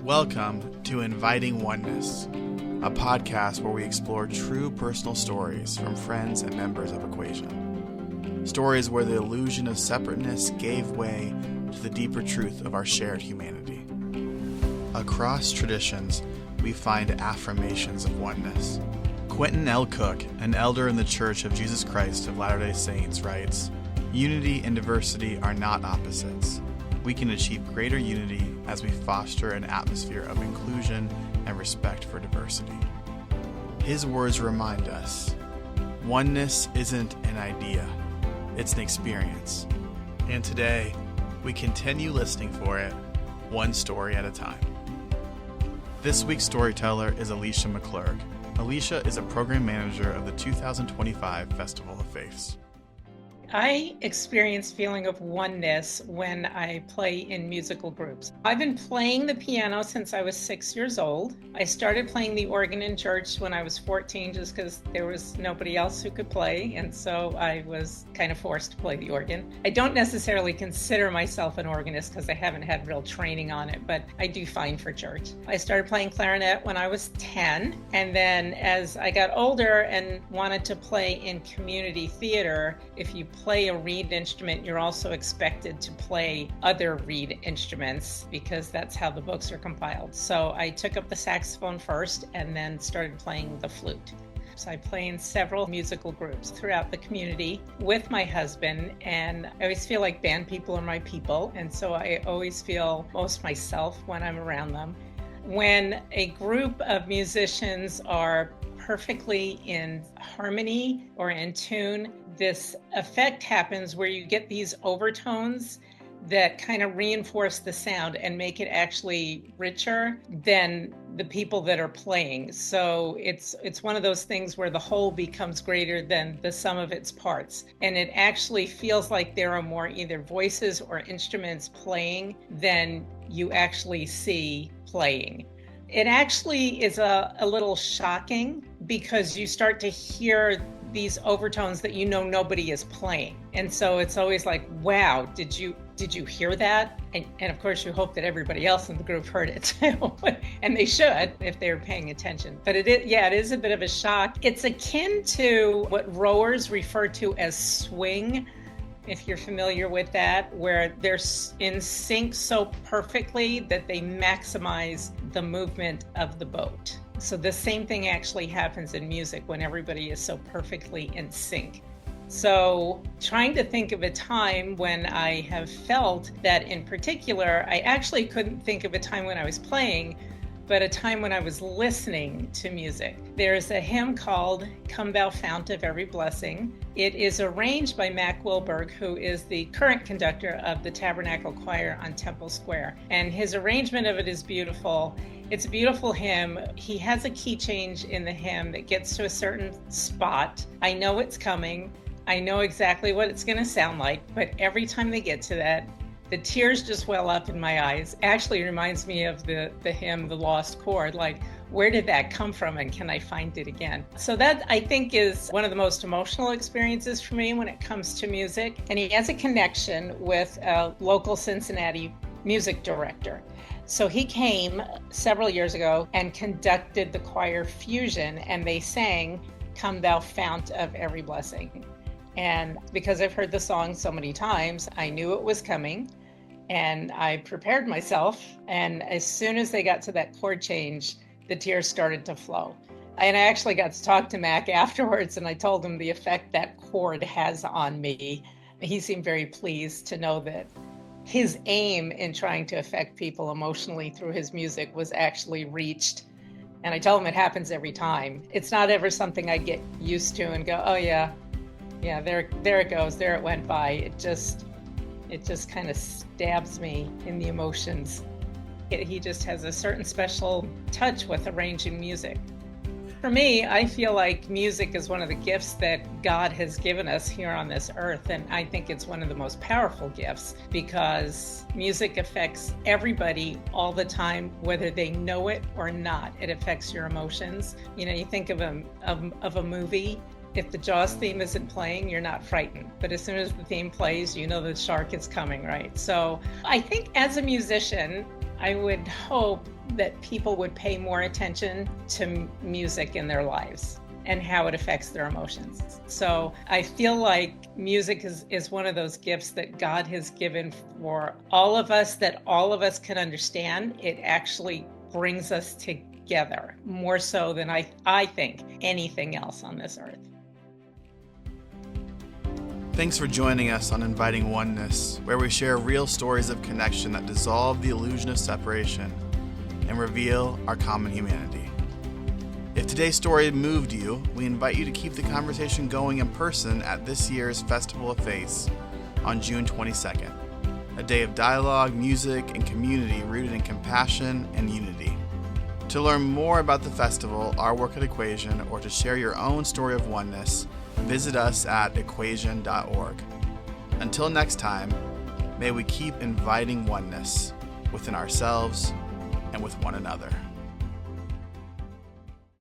Welcome to Inviting Oneness, a podcast where we explore true personal stories from friends and members of Equation. Stories where the illusion of separateness gave way to the deeper truth of our shared humanity. Across traditions, we find affirmations of oneness. Quentin L. Cook, an elder in the Church of Jesus Christ of Latter-day Saints, writes, "Unity and diversity are not opposites. We can achieve greater unity as we foster an atmosphere of inclusion and respect for diversity." His words remind us, oneness isn't an idea, it's an experience. And today, we continue listening for it, one story at a time. This week's storyteller is Alycia McClurg. Alycia is a program manager of the 2025 Festival of Faiths. I experience feeling of oneness when I play in musical groups. I've been playing the piano since I was 6 years old. I started playing the organ in church when I was 14 just because there was nobody else who could play, and so I was kind of forced to play the organ. I don't necessarily consider myself an organist because I haven't had real training on it, but I do fine for church. I started playing clarinet when I was 10, and then as I got older and wanted to play in community theater, if you play a reed instrument, you're also expected to play other reed instruments because that's how the books are compiled. So I took up the saxophone first and then started playing the flute. So I play in several musical groups throughout the community with my husband, and I always feel like band people are my people, and so I always feel most myself when I'm around them. When a group of musicians are perfectly in harmony or in tune, this effect happens where you get these overtones that kind of reinforce the sound and make it actually richer than the people that are playing. So it's one of those things where the whole becomes greater than the sum of its parts. And it actually feels like there are more either voices or instruments playing than you actually see playing. It actually is a little shocking because you start to hear these overtones that you know nobody is playing. And so it's always like, wow, did you hear that? And of course you hope that everybody else in the group heard it too. And they should if they're paying attention. But it is a bit of a shock. It's akin to what rowers refer to as swing, if you're familiar with that, where they're in sync so perfectly that they maximize the movement of the boat. So the same thing actually happens in music when everybody is so perfectly in sync. So trying to think of a time when I have felt that in particular, I actually couldn't think of a time when I was playing, but a time when I was listening to music. There's a hymn called "Come Thou Fount of Every Blessing." It is arranged by McClurg, who is the current conductor of the Tabernacle Choir on Temple Square. And his arrangement of it is beautiful. It's a beautiful hymn. He has a key change in the hymn that gets to a certain spot. I know it's coming. I know exactly what it's going to sound like, but every time they get to that, the tears just well up in my eyes. Actually reminds me of the hymn, The Lost Chord, like, where did that come from and can I find it again? So that, I think, is one of the most emotional experiences for me when it comes to music. And he has a connection with a local Cincinnati music director. So he came several years ago and conducted the choir fusion, and they sang "Come Thou Fount of Every Blessing." And because I've heard the song so many times, I knew it was coming and I prepared myself. And as soon as they got to that chord change, the tears started to flow. And I actually got to talk to Mac afterwards, and I told him the effect that chord has on me. He seemed very pleased to know that his aim in trying to affect people emotionally through his music was actually reached. And I told him it happens every time. It's not ever something I get used to and go, oh yeah, there it goes, there it went by. It just kind of stabs me in the emotions. He just has a certain special touch with arranging music. For me, I feel like music is one of the gifts that God has given us here on this earth, and I think it's one of the most powerful gifts because music affects everybody all the time, whether they know it or not. It affects your emotions. You know, you think of a movie. If the Jaws theme isn't playing, you're not frightened. But as soon as the theme plays, you know the shark is coming, right? So I think as a musician, I would hope that people would pay more attention to music in their lives and how it affects their emotions. So I feel like music is one of those gifts that God has given for all of us, that all of us can understand. It actually brings us together more so than I think anything else on this earth. Thanks for joining us on Inviting Oneness, where we share real stories of connection that dissolve the illusion of separation and reveal our common humanity. If today's story moved you, we invite you to keep the conversation going in person at this year's Festival of Faiths on June 22nd, a day of dialogue, music, and community rooted in compassion and unity. To learn more about the festival, our work at Equation, or to share your own story of oneness, visit us at equation.org. Until next time, may we keep inviting oneness within ourselves and with one another.